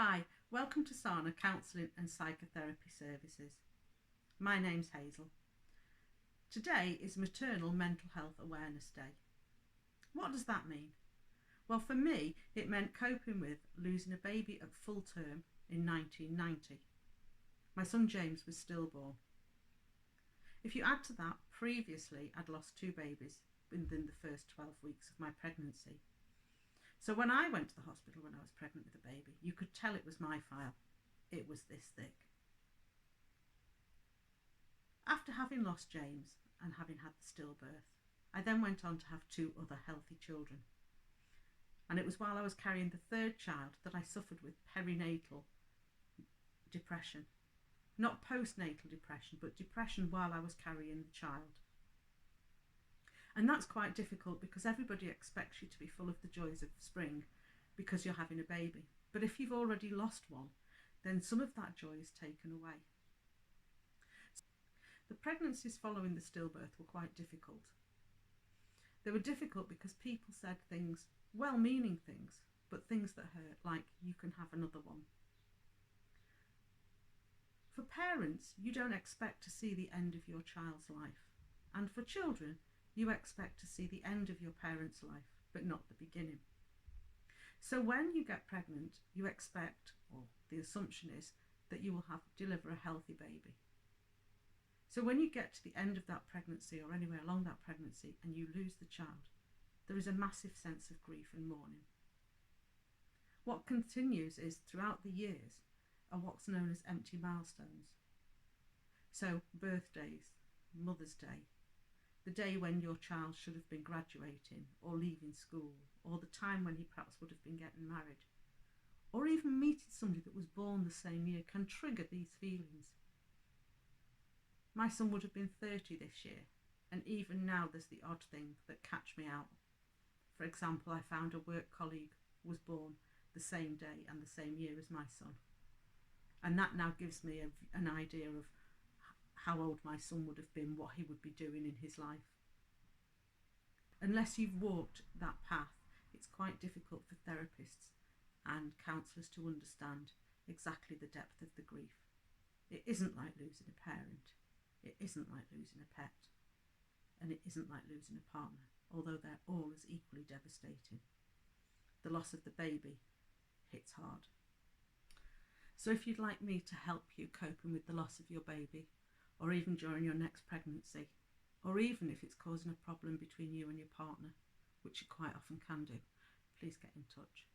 Hi, welcome to Sana Counselling and Psychotherapy Services. My name's Hazel. Today is Maternal Mental Health Awareness Day. What does that mean? Well, for me, it meant coping with losing a baby at full term in 1990. My son James was stillborn. If you add to that, previously I'd lost 2 babies within the first 12 weeks of my pregnancy. So when I went to the hospital when I was pregnant with a baby, you could tell it was my file. It was this thick. After having lost James and having had the stillbirth, I then went on to have 2 other healthy children. And it was while I was carrying the 3rd child that I suffered with perinatal depression. Not postnatal depression, but depression while I was carrying the child. And that's quite difficult because everybody expects you to be full of the joys of spring because you're having a baby. But if you've already lost one, then some of that joy is taken away. The pregnancies following the stillbirth were quite difficult. They were difficult because people said things, well-meaning things, but things that hurt, like you can have another one. For parents, you don't expect to see the end of your child's life. And for children, you expect to see the end of your parent's life, but not the beginning. So when you get pregnant, you expect, or the assumption is, that you will deliver a healthy baby. So when you get to the end of that pregnancy or anywhere along that pregnancy and you lose the child, there is a massive sense of grief and mourning. What continues is throughout the years are what's known as empty milestones. So birthdays, Mother's Day, the day when your child should have been graduating or leaving school, or the time when he perhaps would have been getting married, or even meeting somebody that was born the same year can trigger these feelings. My son would have been 30 this year, and even now there's the odd thing that catch me out. For example, I found a work colleague was born the same day and the same year as my son. And that now gives me an idea of how old my son would have been, what he would be doing in his life. Unless you've walked that path, it's quite difficult for therapists and counsellors to understand exactly the depth of the grief. It isn't like losing a parent, it isn't like losing a pet, and it isn't like losing a partner, although they're all as equally devastating. The loss of the baby hits hard. So if you'd like me to help you coping with the loss of your baby, or even during your next pregnancy, or even if it's causing a problem between you and your partner, which it quite often can do, please get in touch.